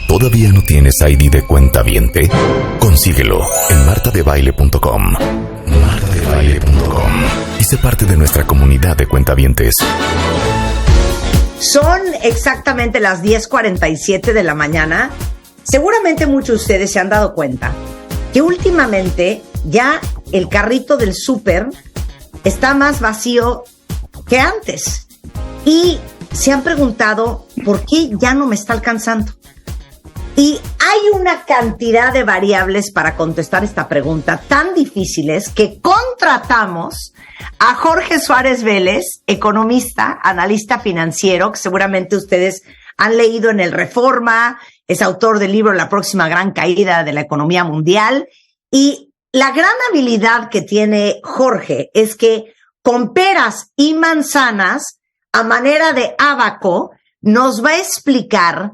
¿Todavía no tienes ID de cuentaviente? Consíguelo en martadebaile.com. martadebaile.com y sé parte de nuestra comunidad de cuentavientes. Son exactamente las 10:47 de la mañana. Seguramente muchos de ustedes se han dado cuenta que últimamente ya el carrito del súper está más vacío que antes. Y se han preguntado por qué ya no me está alcanzando. Y hay una cantidad de variables para contestar esta pregunta tan difíciles que contratamos a Jorge Suárez Vélez, economista, analista financiero, que seguramente ustedes han leído en el Reforma, es autor del libro La próxima gran caída de la economía mundial. Y la gran habilidad que tiene Jorge es que con peras y manzanas, a manera de ábaco, nos va a explicar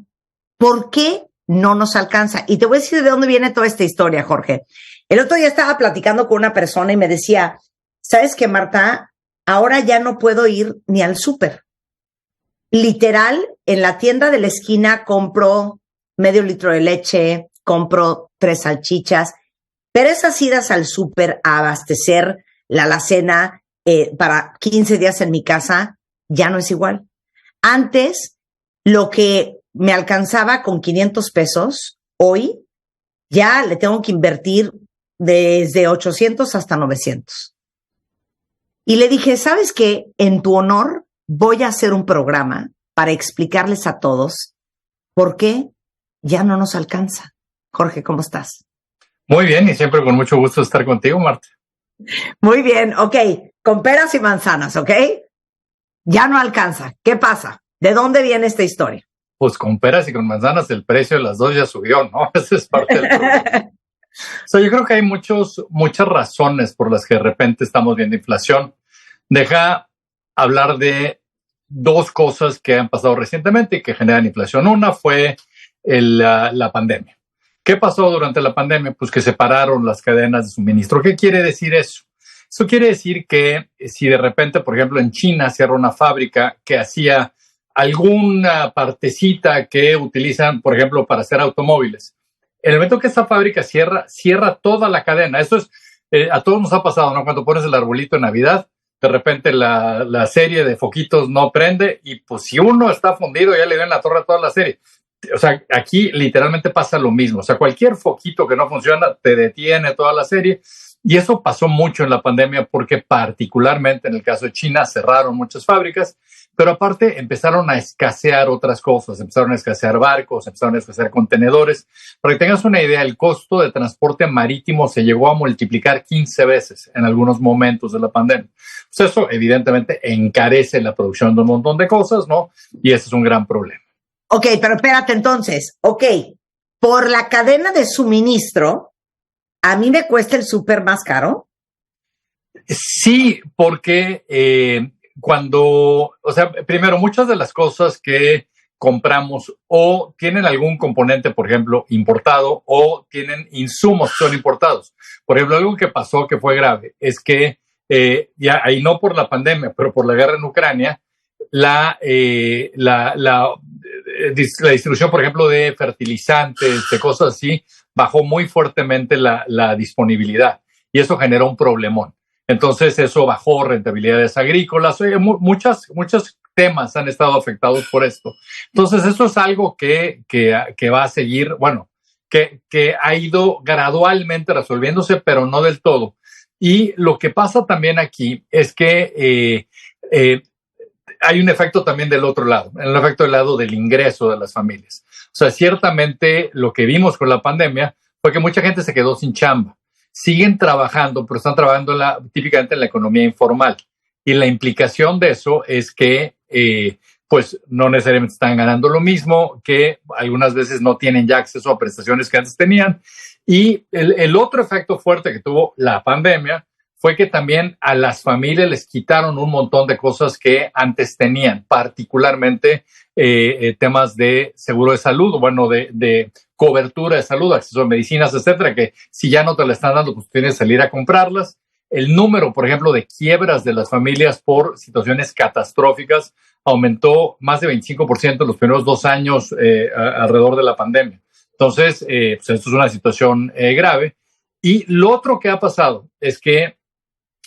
por qué no nos alcanza. Y te voy a decir de dónde viene toda esta historia, Jorge. El otro día estaba platicando con una persona y me decía, ¿sabes qué, Marta? Ahora ya no puedo ir ni al súper. Literal, en la tienda de la esquina compro medio litro de leche, compro 3 salchichas, pero esas idas al súper a abastecer la alacena para 15 días en mi casa ya no es igual. Antes, lo que me alcanzaba con 500 pesos, hoy ya le tengo que invertir desde 800 hasta 900. Y le dije, ¿sabes qué? En tu honor voy a hacer un programa para explicarles a todos por qué ya no nos alcanza. Jorge, ¿cómo estás? Muy bien, y siempre con mucho gusto estar contigo, Marta. Muy bien, ok. Con peras y manzanas, ¿ok? Ya no alcanza. ¿Qué pasa? ¿De dónde viene esta historia? Pues con peras y con manzanas el precio de las dos ya subió, ¿no? Esa es parte del problema. O sea, yo creo que hay muchas razones por las que de repente estamos viendo inflación. Deja hablar de 2 cosas que han pasado recientemente y que generan inflación. Una fue la pandemia. ¿Qué pasó durante la pandemia? Pues que se pararon las cadenas de suministro. ¿Qué quiere decir eso? Eso quiere decir que si de repente, por ejemplo, en China cierra una fábrica que hacía alguna partecita que utilizan, por ejemplo, para hacer automóviles. En el momento que esa fábrica cierra toda la cadena. Eso es, a todos nos ha pasado, ¿no? Cuando pones el arbolito en Navidad, de repente la serie de foquitos no prende y pues si uno está fundido ya le ven la torre a toda la serie. O sea, aquí literalmente pasa lo mismo. O sea, cualquier foquito que no funciona te detiene toda la serie. Y eso pasó mucho en la pandemia porque particularmente en el caso de China cerraron muchas fábricas, pero aparte empezaron a escasear otras cosas, empezaron a escasear barcos, empezaron a escasear contenedores. Para que tengas una idea, el costo de transporte marítimo se llegó a multiplicar 15 veces en algunos momentos de la pandemia. Pues eso evidentemente encarece la producción de un montón de cosas, ¿no? Y ese es un gran problema. Ok, pero espérate entonces. Ok, por la cadena de suministro, ¿a mí me cuesta el súper más caro? Sí, porque o sea, primero, muchas de las cosas que compramos o tienen algún componente, por ejemplo, importado o tienen insumos que son importados. Por ejemplo, algo que pasó que fue grave es que, ya ahí no por la pandemia, pero por la guerra en Ucrania, la distribución, por ejemplo, de fertilizantes, de cosas así, bajó muy fuertemente la disponibilidad y eso generó un problemón. Entonces eso bajó rentabilidades agrícolas. Muchos temas han estado afectados por esto. Entonces eso es algo que va a seguir, bueno, que ha ido gradualmente resolviéndose, pero no del todo. Y lo que pasa también aquí es que hay un efecto también del otro lado, el efecto del lado del ingreso de las familias. O sea, ciertamente lo que vimos con la pandemia fue que mucha gente se quedó sin chamba. Siguen trabajando, pero están trabajando típicamente en la economía informal. Y la implicación de eso es que, pues, no necesariamente están ganando lo mismo, que algunas veces no tienen ya acceso a prestaciones que antes tenían. Y el otro efecto fuerte que tuvo la pandemia fue que también a las familias les quitaron un montón de cosas que antes tenían, particularmente temas de seguro de salud, bueno, de cobertura de salud, acceso a medicinas, etcétera, que si ya no te la están dando, pues tienes que salir a comprarlas. El número, por ejemplo, de quiebras de las familias por situaciones catastróficas aumentó más de 25% en los primeros 2 años alrededor de la pandemia. Entonces, pues esto es una situación grave. Y lo otro que ha pasado es que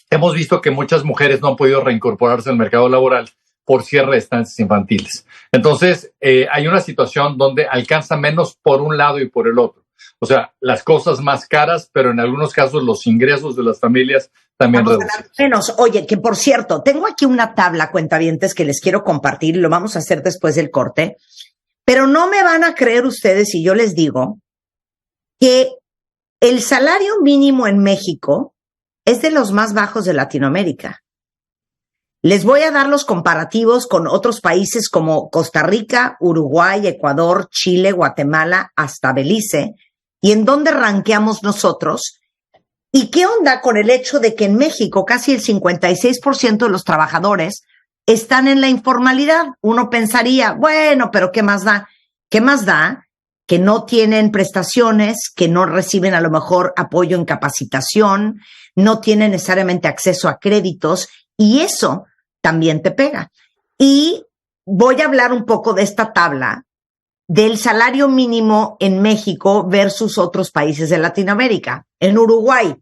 hemos visto que muchas mujeres no han podido reincorporarse al mercado laboral por cierre de estancias infantiles. Entonces, hay una situación donde alcanza menos por un lado y por el otro. O sea, las cosas más caras, pero en algunos casos los ingresos de las familias también reducidos. Menos. Oye, que por cierto, tengo aquí una tabla, cuentavientes, que les quiero compartir, lo vamos a hacer después del corte, pero no me van a creer ustedes si yo les digo que el salario mínimo en México es de los más bajos de Latinoamérica. Les voy a dar los comparativos con otros países como Costa Rica, Uruguay, Ecuador, Chile, Guatemala, hasta Belice, y en dónde ranqueamos nosotros. ¿Y qué onda con el hecho de que en México casi el 56% de los trabajadores están en la informalidad? Uno pensaría, bueno, pero ¿qué más da? ¿Qué más da? Que no tienen prestaciones, que no reciben a lo mejor apoyo en capacitación, no tienen necesariamente acceso a créditos, y eso también te pega. Y voy a hablar un poco de esta tabla del salario mínimo en México versus otros países de Latinoamérica. En Uruguay,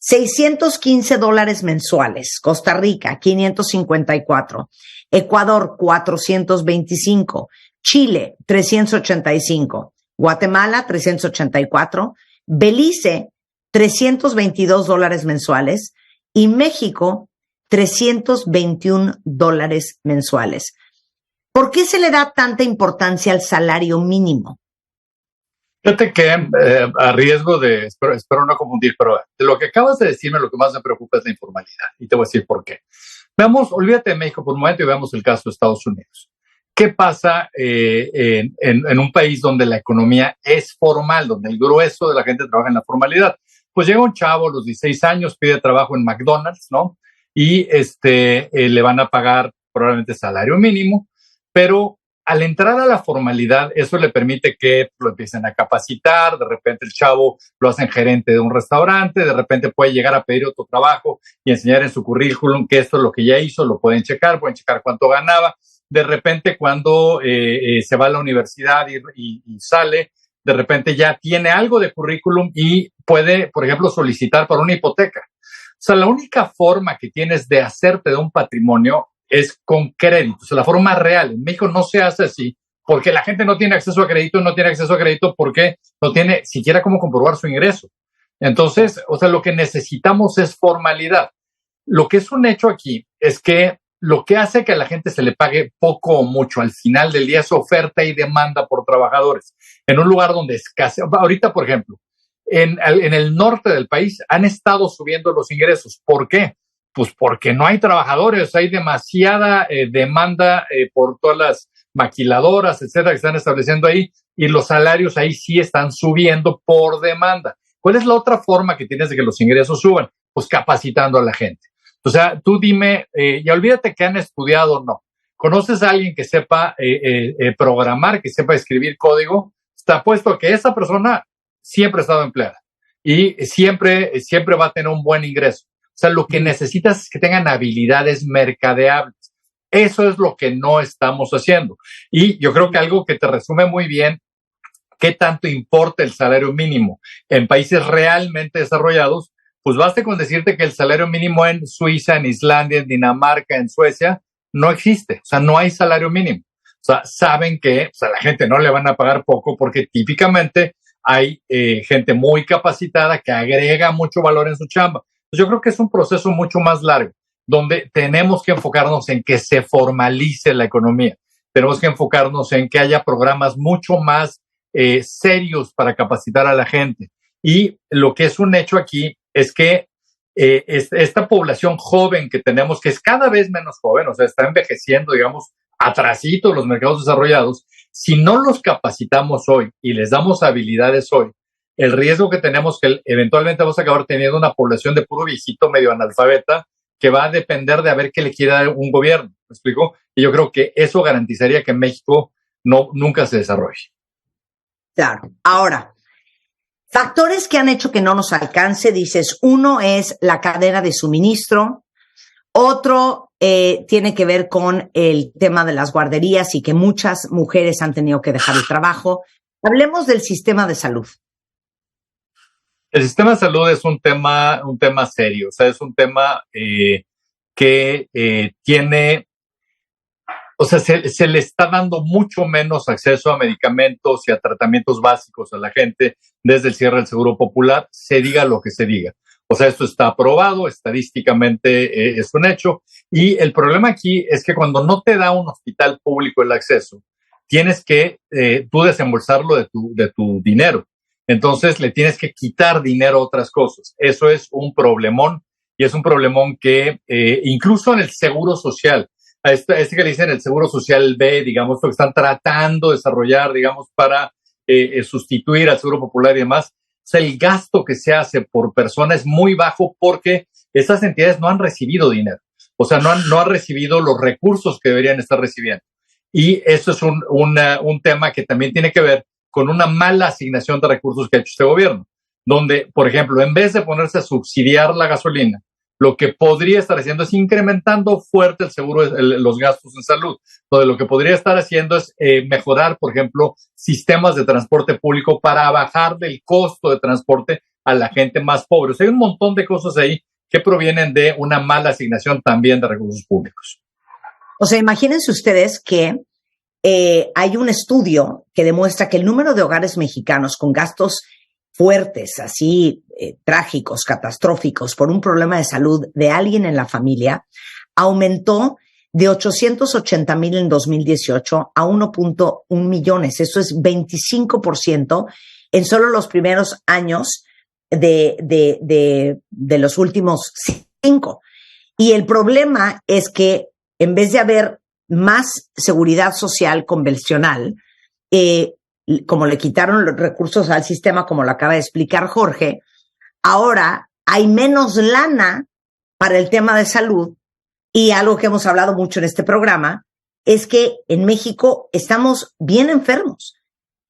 $615 mensuales. Costa Rica, 554. Ecuador, 425. Chile, 385. Guatemala, 384. Belice, $322 mensuales. Y México, $321 mensuales. ¿Por qué se le da tanta importancia al salario mínimo? Fíjate que a riesgo de, espero no confundir, pero de lo que acabas de decirme, lo que más me preocupa es la informalidad. Y te voy a decir por qué. Veamos, olvídate de México por un momento y veamos el caso de Estados Unidos. ¿Qué pasa en un país donde la economía es formal, donde el grueso de la gente trabaja en la formalidad? Pues llega un chavo a los 16 años, pide trabajo en McDonald's, ¿no? Y le van a pagar probablemente salario mínimo, pero al entrar a la formalidad, eso le permite que lo empiecen a capacitar, de repente el chavo lo hacen gerente de un restaurante, de repente puede llegar a pedir otro trabajo y enseñar en su currículum que esto es lo que ya hizo, lo pueden checar cuánto ganaba. De repente cuando se va a la universidad y sale, de repente ya tiene algo de currículum y puede, por ejemplo, solicitar para una hipoteca. O sea, la única forma que tienes de hacerte de un patrimonio es con créditos, la forma real. En México no se hace así porque la gente no tiene acceso a crédito, porque no tiene siquiera cómo comprobar su ingreso. Entonces, o sea, lo que necesitamos es formalidad. Lo que es un hecho aquí es que lo que hace que a la gente se le pague poco o mucho al final del día es oferta y demanda por trabajadores. En un lugar donde escasea, ahorita, por ejemplo, en el norte del país han estado subiendo los ingresos. ¿Por qué? Pues porque no hay trabajadores, hay demasiada demanda por todas las maquiladoras, etcétera, que están estableciendo ahí, y los salarios ahí sí están subiendo por demanda. ¿Cuál es la otra forma que tienes de que los ingresos suban? Pues capacitando a la gente. O sea, tú dime, ya olvídate que han estudiado o no. ¿Conoces a alguien que sepa programar, que sepa escribir código? Está puesto que esa persona siempre ha estado empleada y siempre va a tener un buen ingreso. O sea, lo que necesitas es que tengan habilidades mercadeables. Eso es lo que no estamos haciendo. Y yo creo que algo que te resume muy bien qué tanto importa el salario mínimo en países realmente desarrollados, pues basta con decirte que el salario mínimo en Suiza, en Islandia, en Dinamarca, en Suecia, no existe. O sea, no hay salario mínimo. O sea, saben que a la gente no le van a pagar poco porque típicamente hay gente muy capacitada que agrega mucho valor en su chamba. Yo creo que es un proceso mucho más largo, donde tenemos que enfocarnos en que se formalice la economía. Tenemos que enfocarnos en que haya programas mucho más serios para capacitar a la gente. Y lo que es un hecho aquí es que esta población joven que tenemos, que es cada vez menos joven, o sea, está envejeciendo, digamos, atrasito los mercados desarrollados, si no los capacitamos hoy y les damos habilidades hoy, el riesgo que tenemos es que eventualmente vamos a acabar teniendo una población de puro viejito medio analfabeta que va a depender de a ver qué le quiera dar un gobierno. ¿Me explico? Y yo creo que eso garantizaría que en México nunca se desarrolle. Claro. Ahora, factores que han hecho que no nos alcance, dices, uno es la cadena de suministro, otro tiene que ver con el tema de las guarderías y que muchas mujeres han tenido que dejar el trabajo. Hablemos del sistema de salud. El sistema de salud es un tema serio, o sea, es un tema que tiene, o sea, se le está dando mucho menos acceso a medicamentos y a tratamientos básicos a la gente desde el cierre del Seguro Popular, se diga lo que se diga. O sea, esto está aprobado, estadísticamente es un hecho, y el problema aquí es que cuando no te da un hospital público el acceso, tienes que tú desembolsarlo de tu dinero. Entonces le tienes que quitar dinero a otras cosas. Eso es un problemón, y es un problemón que incluso en el Seguro Social, a este que le dicen el Seguro Social B, digamos, lo que están tratando de desarrollar, digamos, para sustituir al Seguro Popular y demás, o sea, el gasto que se hace por persona es muy bajo porque esas entidades no han recibido dinero. O sea, no han recibido los recursos que deberían estar recibiendo. Y eso es un tema que también tiene que ver con una mala asignación de recursos que ha hecho este gobierno, donde, por ejemplo, en vez de ponerse a subsidiar la gasolina, lo que podría estar haciendo es incrementando fuerte el seguro, los gastos en salud, donde lo que podría estar haciendo es mejorar, por ejemplo, sistemas de transporte público para bajar del costo de transporte a la gente más pobre. O sea, hay un montón de cosas ahí que provienen de una mala asignación también de recursos públicos. O sea, imagínense ustedes que hay un estudio que demuestra que el número de hogares mexicanos con gastos fuertes, así trágicos, catastróficos, por un problema de salud de alguien en la familia, aumentó de 880,000 en 2018 a 1.1 millones. Eso es 25% en solo los primeros años de los últimos 5. Y el problema es que en vez de haber más seguridad social convencional, como le quitaron los recursos al sistema, como lo acaba de explicar Jorge, ahora hay menos lana para el tema de salud, y algo que hemos hablado mucho en este programa es que en México estamos bien enfermos,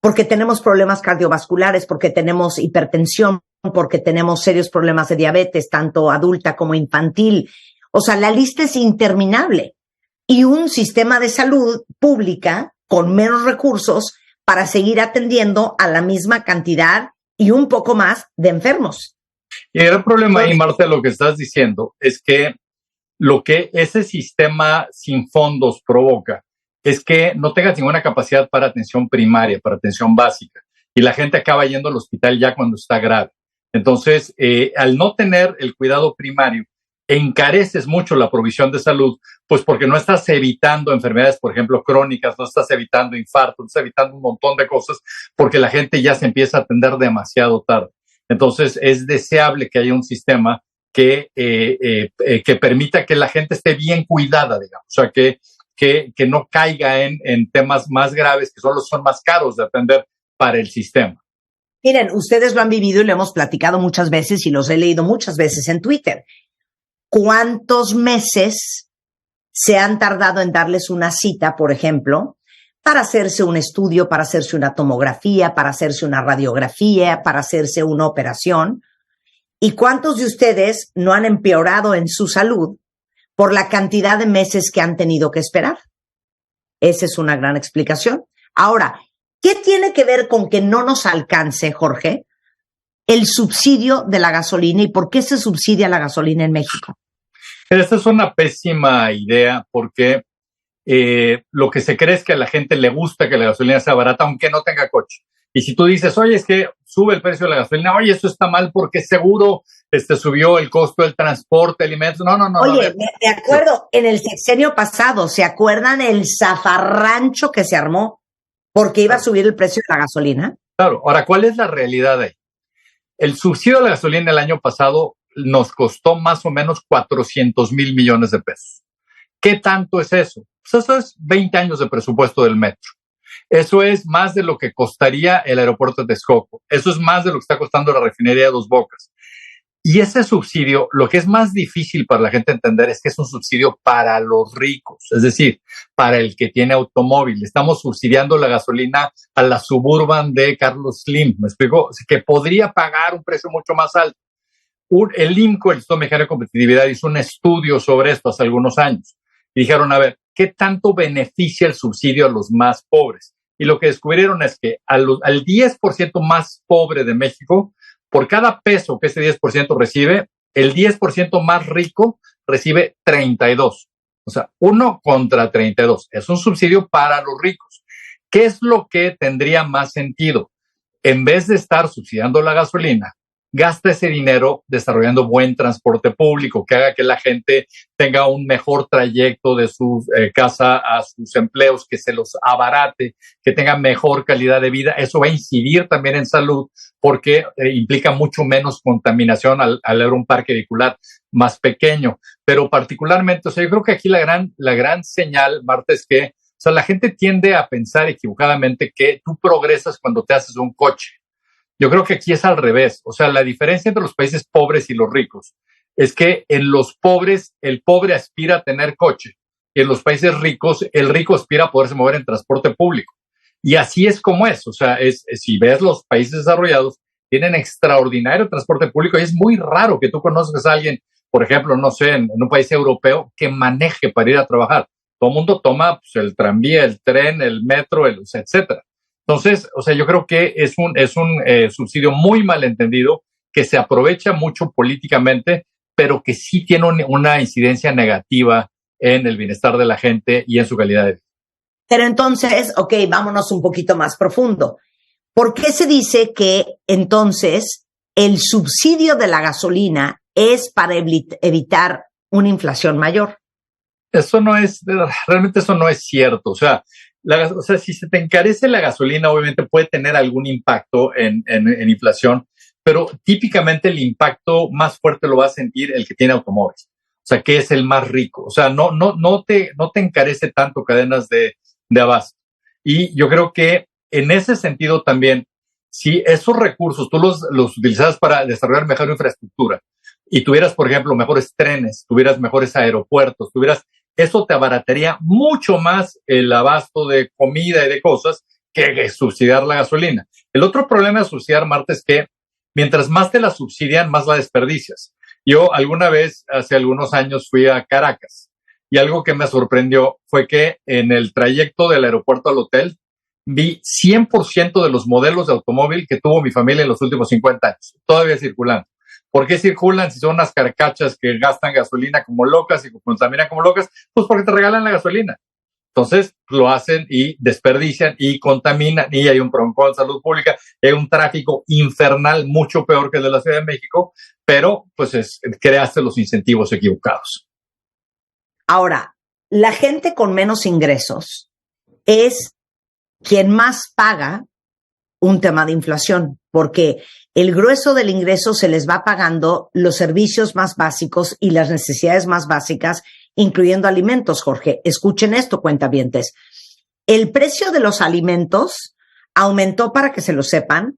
porque tenemos problemas cardiovasculares, porque tenemos hipertensión, porque tenemos serios problemas de diabetes, tanto adulta como infantil. O sea, la lista es interminable. Y un sistema de salud pública con menos recursos para seguir atendiendo a la misma cantidad y un poco más de enfermos. Y el problema ahí, Marta, lo que estás diciendo es que lo que ese sistema sin fondos provoca es que no tengas ninguna capacidad para atención primaria, para atención básica, y la gente acaba yendo al hospital ya cuando está grave. Entonces, al no tener el cuidado primario, encareces mucho la provisión de salud, pues porque no estás evitando enfermedades, por ejemplo, crónicas, no estás evitando infartos, no estás evitando un montón de cosas, porque la gente ya se empieza a atender demasiado tarde. Entonces, es deseable que haya un sistema que permita que la gente esté bien cuidada, digamos, o sea, que no caiga en temas más graves que solo son más caros de atender para el sistema. Miren, ustedes lo han vivido y lo hemos platicado muchas veces y los he leído muchas veces en Twitter. ¿Cuántos meses se han tardado en darles una cita, por ejemplo, para hacerse un estudio, para hacerse una tomografía, para hacerse una radiografía, para hacerse una operación? ¿Y cuántos de ustedes no han empeorado en su salud por la cantidad de meses que han tenido que esperar? Esa es una gran explicación. Ahora, ¿qué tiene que ver con que no nos alcance, Jorge, el subsidio de la gasolina, y por qué se subsidia la gasolina en México? Esta es una pésima idea porque lo que se cree es que a la gente le gusta que la gasolina sea barata aunque no tenga coche. Y si tú dices, oye, es que sube el precio de la gasolina, oye, eso está mal porque seguro subió el costo del transporte, alimentos. No. Oye, de acuerdo, en el sexenio pasado, ¿se acuerdan el zafarrancho que se armó porque iba a subir el precio de la gasolina? Claro. Ahora, ¿cuál es la realidad ahí? El subsidio de la gasolina el año pasado nos costó más o menos 400,000 millones de pesos. ¿Qué tanto es eso? Pues eso es 20 años de presupuesto del metro. Eso es más de lo que costaría el aeropuerto de Texcoco. Eso es más de lo que está costando la refinería de Dos Bocas. Y ese subsidio, lo que es más difícil para la gente entender es que es un subsidio para los ricos, es decir, para el que tiene automóvil. Estamos subsidiando la gasolina a la Suburban de Carlos Slim, ¿me explico? Que podría pagar un precio mucho más alto. El IMCO, el Instituto Mexicano de Competitividad, hizo un estudio sobre esto hace algunos años y dijeron, a ver, ¿qué tanto beneficia el subsidio a los más pobres? y lo que descubrieron es que al 10% más pobre de México, por cada peso que ese 10% recibe, el 10% más rico recibe 32. O sea, 1 contra 32. Es un subsidio para los ricos. ¿Qué es lo que tendría más sentido? En vez de estar subsidiando la gasolina, gasta ese dinero desarrollando buen transporte público, que haga que la gente tenga un mejor trayecto de su casa a sus empleos, que se los abarate, que tenga mejor calidad de vida. Eso va a incidir también en salud porque implica mucho menos contaminación al haber un parque vehicular más pequeño. Pero particularmente, o sea, yo creo que aquí la gran señal, Marta, es que o sea, la gente tiende a pensar equivocadamente que tú progresas cuando te haces un coche. Yo creo que aquí es al revés. O sea, la diferencia entre los países pobres y los ricos es que en los pobres, el pobre aspira a tener coche. Y en los países ricos, el rico aspira a poderse mover en transporte público. Y así es como es. O sea, si ves los países desarrollados, tienen extraordinario transporte público y es muy raro que tú conozcas a alguien, por ejemplo, no sé, en un país europeo, que maneje para ir a trabajar. Todo el mundo toma pues, el tranvía, el tren, el metro, etcétera. Entonces, o sea, yo creo que es un subsidio muy mal entendido, que se aprovecha mucho políticamente, pero que sí tiene una incidencia negativa en el bienestar de la gente y en su calidad de vida. Pero entonces, ok, vámonos un poquito más profundo. ¿Por qué se dice que entonces el subsidio de la gasolina es para evitar una inflación mayor? Realmente eso no es cierto. O sea, si se te encarece la gasolina, obviamente puede tener algún impacto en inflación, pero típicamente el impacto más fuerte lo va a sentir el que tiene automóviles. O sea, que es el más rico. O sea, no te encarece tanto cadenas de abasto. Y yo creo que en ese sentido también, si esos recursos tú los utilizas para desarrollar mejor infraestructura y tuvieras, por ejemplo, mejores trenes, tuvieras mejores aeropuertos, eso te abarataría mucho más el abasto de comida y de cosas que subsidiar la gasolina. El otro problema de subsidiar, Marta, es que mientras más te la subsidian, más la desperdicias. Yo alguna vez, hace algunos años, fui a Caracas y algo que me sorprendió fue que en el trayecto del aeropuerto al hotel vi 100% de los modelos de automóvil que tuvo mi familia en los últimos 50 años, todavía circulando. ¿Por qué circulan si son unas carcachas que gastan gasolina como locas y contaminan como locas? Pues porque te regalan la gasolina. Entonces lo hacen y desperdician y contaminan y hay un broncón de salud pública, hay un tráfico infernal mucho peor que el de la Ciudad de México, pero pues creaste los incentivos equivocados. Ahora, la gente con menos ingresos es quien más paga un tema de inflación, porque el grueso del ingreso se les va pagando los servicios más básicos y las necesidades más básicas, incluyendo alimentos, Jorge. Escuchen esto, cuentavientes. El precio de los alimentos aumentó, para que se lo sepan,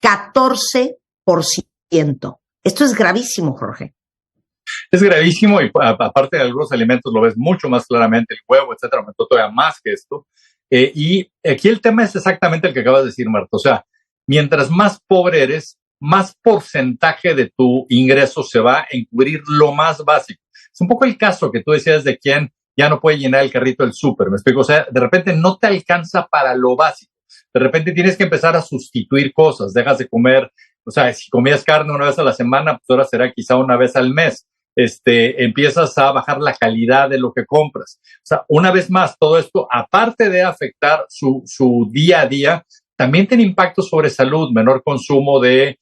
14%. Esto es gravísimo, Jorge. Es gravísimo y aparte de algunos alimentos lo ves mucho más claramente, el huevo, etcétera, aumentó todavía más que esto. Y aquí el tema es exactamente el que acabas de decir, Marta. O sea, mientras más pobre eres, más porcentaje de tu ingreso se va a encubrir lo más básico. Es un poco el caso que tú decías de quien ya no puede llenar el carrito del súper, ¿me explico? O sea, de repente no te alcanza para lo básico. De repente tienes que empezar a sustituir cosas, dejas de comer, o sea, si comías carne una vez a la semana, pues ahora será quizá una vez al mes. Empiezas a bajar la calidad de lo que compras. O sea, una vez más, todo esto, aparte de afectar su día a día, también tiene impacto sobre salud, menor consumo de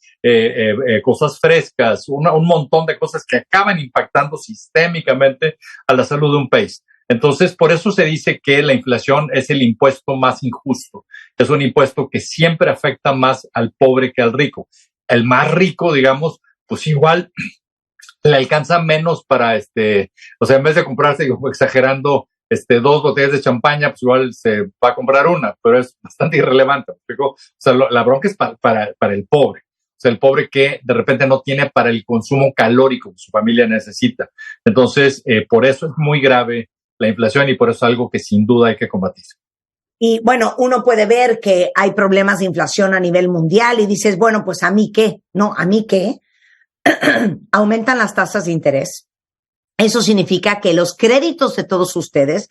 cosas frescas, un montón de cosas que acaban impactando sistémicamente a la salud de un país. Entonces, por eso se dice que la inflación es el impuesto más injusto. Es un impuesto que siempre afecta más al pobre que al rico. El más rico, digamos, pues igual le alcanza menos para, o sea, en vez de comprarse, exagerando, 2 botellas de champaña, pues igual se va a comprar una, pero es bastante irrelevante. O sea, la bronca es para el pobre. O sea, el pobre que de repente no tiene para el consumo calórico que su familia necesita. Entonces, por eso es muy grave la inflación y por eso es algo que sin duda hay que combatir. Y bueno, uno puede ver que hay problemas de inflación a nivel mundial y dices, bueno, pues ¿a mí qué? No, ¿a mí qué? Aumentan las tasas de interés. Eso significa que los créditos de todos ustedes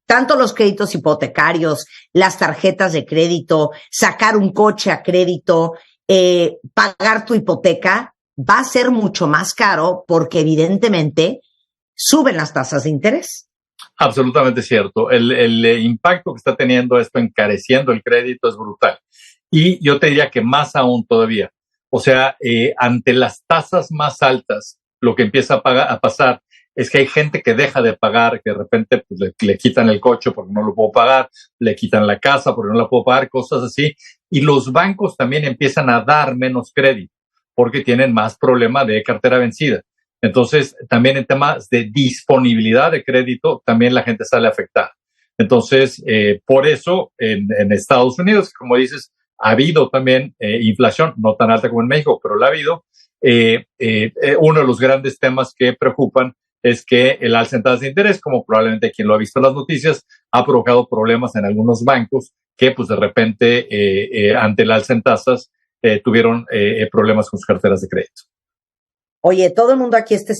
tanto los créditos hipotecarios, las tarjetas de crédito, sacar un coche a crédito, pagar tu hipoteca, va a ser mucho más caro porque evidentemente suben las tasas de interés. Absolutamente cierto. El impacto que está teniendo esto encareciendo el crédito es brutal. Y yo te diría que más aún todavía. O sea, ante las tasas más altas, lo que empieza a pasar es que hay gente que deja de pagar, que de repente pues, le quitan el coche porque no lo puedo pagar, le quitan la casa porque no la puedo pagar, cosas así. Y los bancos también empiezan a dar menos crédito porque tienen más problema de cartera vencida. Entonces, también en temas de disponibilidad de crédito, también la gente sale afectada. Entonces, por eso en Estados Unidos, como dices, ha habido también inflación, no tan alta como en México, pero la ha habido. Uno de los grandes temas que preocupan es que el alza en tasas de interés, como probablemente quien lo ha visto en las noticias, ha provocado problemas en algunos bancos que, pues, de repente, ante el alza en tasas, tuvieron problemas con sus carteras de crédito. Oye, todo el mundo aquí está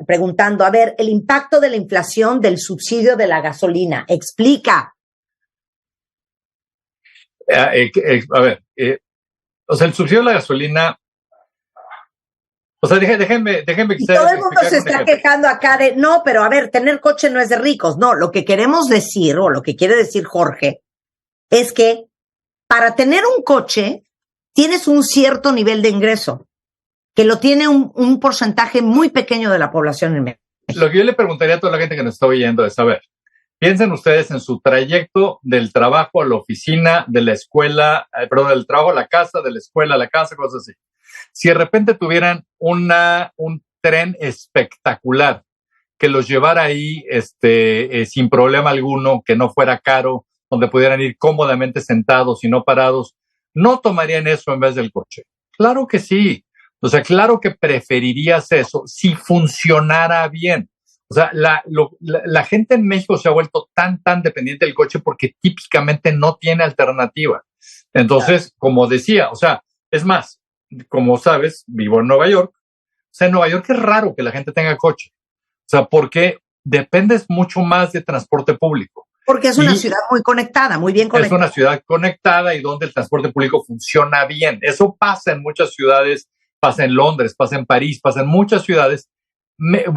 preguntando, a ver, el impacto de la inflación del subsidio de la gasolina. Explica. A ver, o sea, el subsidio de la gasolina, o sea, déjenme y todo el mundo se está quejando acá de, no, pero a ver, tener coche no es de ricos. No, lo que queremos decir, o lo que quiere decir Jorge, es que para tener un coche tienes un cierto nivel de ingreso, que lo tiene un porcentaje muy pequeño de la población en México. Lo que yo le preguntaría a toda la gente que nos está oyendo es, a ver, piensen ustedes en su trayecto del trabajo a la oficina, de la escuela, del trabajo a la casa, de la escuela a la casa, cosas así. Si de repente tuvieran un tren espectacular que los llevara ahí sin problema alguno, que no fuera caro, donde pudieran ir cómodamente sentados y no parados, ¿no tomarían eso en vez del coche? Claro que sí. O sea, claro que preferirías eso si funcionara bien. O sea, la gente en México se ha vuelto tan dependiente del coche porque típicamente no tiene alternativa. Entonces, como decía, o sea, es más, como sabes, vivo en Nueva York. O sea, en Nueva York es raro que la gente tenga coche. O sea, porque dependes mucho más de transporte público. Porque es una ciudad muy conectada, muy bien conectada. Es una ciudad conectada y donde el transporte público funciona bien. Eso pasa en muchas ciudades, pasa en Londres, pasa en París, pasa en muchas ciudades.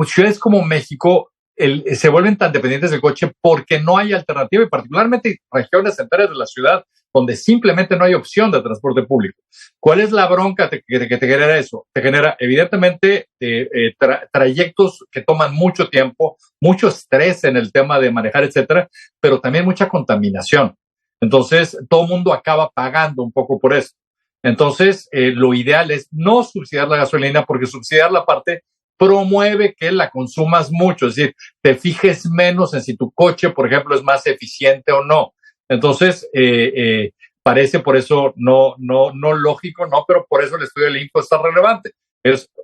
Ciudades como México se vuelven tan dependientes del coche porque no hay alternativa, y particularmente regiones enteras de la ciudad donde simplemente no hay opción de transporte público. ¿Cuál es la bronca que te genera eso? Te genera, evidentemente, trayectos que toman mucho tiempo, mucho estrés en el tema de manejar, etcétera, pero también mucha contaminación. Entonces, todo el mundo acaba pagando un poco por eso. Entonces, lo ideal es no subsidiar la gasolina, porque subsidiar la parte promueve que la consumas mucho, es decir, te fijes menos en si tu coche, por ejemplo, es más eficiente o no. Entonces, parece por eso no lógico, no, pero por eso el estudio del INCO está relevante.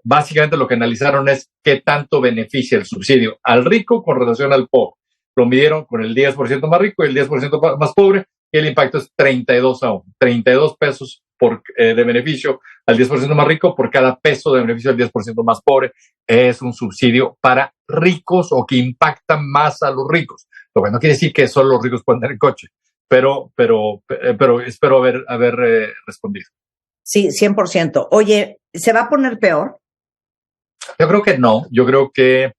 Básicamente lo que analizaron es qué tanto beneficia el subsidio al rico con relación al pobre. Lo midieron con el 10% más rico y el 10% más pobre, y el impacto es 32 a 1, 32 pesos de beneficio al 10% más rico por cada peso de beneficio al 10% más pobre. Es un subsidio para ricos o que impacta más a los ricos. Lo que no quiere decir que solo los ricos pueden tener coche, pero espero haber respondido. Sí, 100%. Oye, ¿se va a poner peor? Yo creo que no. Yo creo que,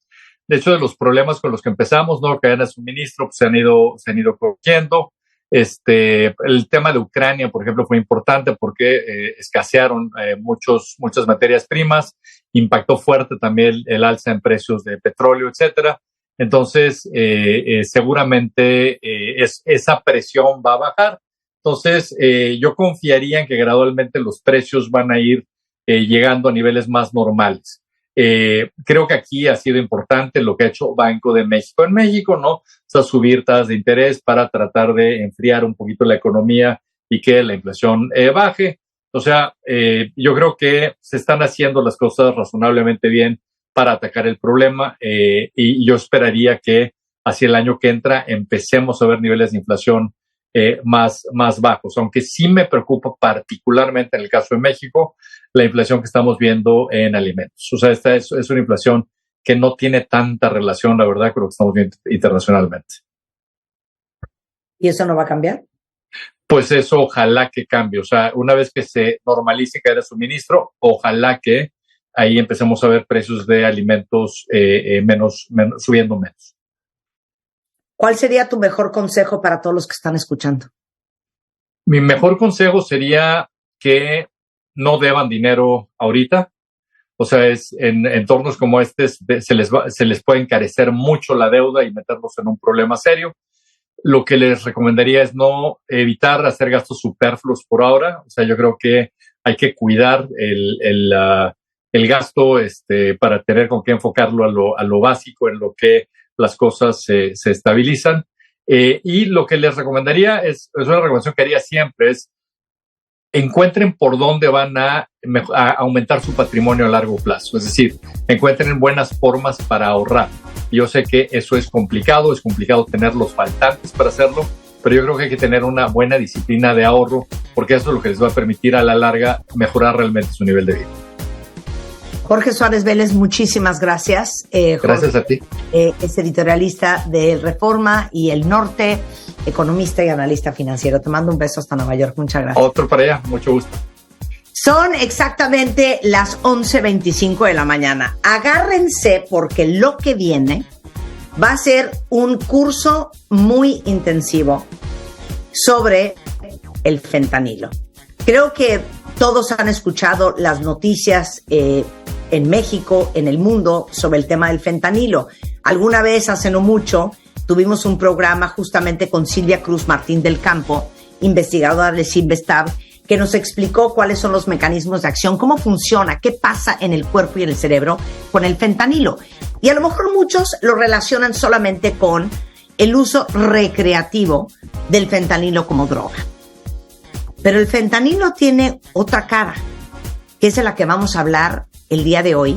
de hecho, de los problemas con los que empezamos, ¿no? Cadena de suministro, pues, se han ido corrigiendo. El tema de Ucrania, por ejemplo, fue importante porque escasearon muchas materias primas, impactó fuerte también el alza en precios de petróleo, etcétera. Entonces, seguramente esa presión va a bajar. Entonces, yo confiaría en que gradualmente los precios van a ir llegando a niveles más normales. Creo que aquí ha sido importante lo que ha hecho Banco de México en México, ¿no? O sea, subir tasas de interés para tratar de enfriar un poquito la economía y que la inflación baje. O sea, yo creo que se están haciendo las cosas razonablemente bien para atacar el problema, y yo esperaría que hacia el año que entra empecemos a ver niveles de inflación más bajos, aunque sí me preocupa particularmente en el caso de México la inflación que estamos viendo en alimentos. O sea, esta es una inflación que no tiene tanta relación, la verdad, con lo que estamos viendo internacionalmente. ¿Y eso no va a cambiar? Pues eso ojalá que cambie. O sea, una vez que se normalice caer el suministro, ojalá que ahí empecemos a ver precios de alimentos subiendo menos. ¿Cuál sería tu mejor consejo para todos los que están escuchando? Mi mejor consejo sería que no deban dinero ahorita. O sea, en entornos como este se les puede encarecer mucho la deuda y meterlos en un problema serio. Lo que les recomendaría es no evitar hacer gastos superfluos por ahora. O sea, yo creo que hay que cuidar el gasto para tener con qué enfocarlo a lo básico, en lo que las cosas se estabilizan. Y lo que les recomendaría es una recomendación que haría siempre, es encuentren por dónde van a aumentar su patrimonio a largo plazo. Es decir, encuentren buenas formas para ahorrar. Yo sé que eso es complicado tener los faltantes para hacerlo, pero yo creo que hay que tener una buena disciplina de ahorro, porque eso es lo que les va a permitir a la larga mejorar realmente su nivel de vida. Jorge Suárez Vélez, muchísimas gracias. Gracias a ti. Es editorialista de Reforma y El Norte, economista y analista financiero. Te mando un beso hasta Nueva York. Muchas gracias. Otro para allá. Mucho gusto. Son exactamente las 11:25 de la mañana. Agárrense porque lo que viene va a ser un curso muy intensivo sobre el fentanilo. Creo que todos han escuchado las noticias en México, en el mundo, sobre el tema del fentanilo. Alguna vez, hace no mucho, tuvimos un programa justamente con Silvia Cruz Martín del Campo, investigadora de Cinvestav, que nos explicó cuáles son los mecanismos de acción, cómo funciona, qué pasa en el cuerpo y en el cerebro con el fentanilo. Y a lo mejor muchos lo relacionan solamente con el uso recreativo del fentanilo como droga. Pero el fentanilo tiene otra cara, que es de la que vamos a hablar el día de hoy.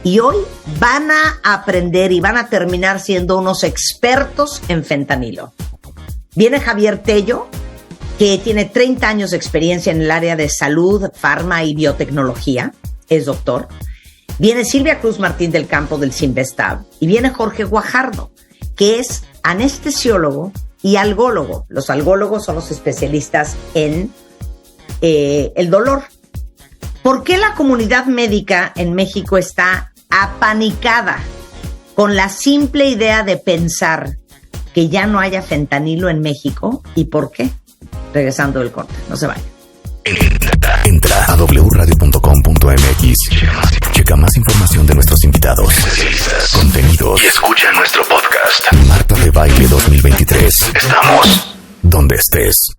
Y hoy van a aprender y van a terminar siendo unos expertos en fentanilo. Viene Javier Tello, que tiene 30 años de experiencia en el área de salud, farma y biotecnología. Es doctor. Viene Silvia Cruz Martín del Campo del Cinvestav. Y viene Jorge Guajardo, que es anestesiólogo y algólogo. Los algólogos son los especialistas en el dolor. ¿Por qué la comunidad médica en México está apanicada con la simple idea de pensar que ya no haya fentanilo en México? ¿Y por qué? Regresando del corte, no se vayan. Entra a wradio.com.mx. Checa más información de nuestros invitados, contenidos y escucha nuestro podcast. Marta de Baile 2023. Estamos donde estés.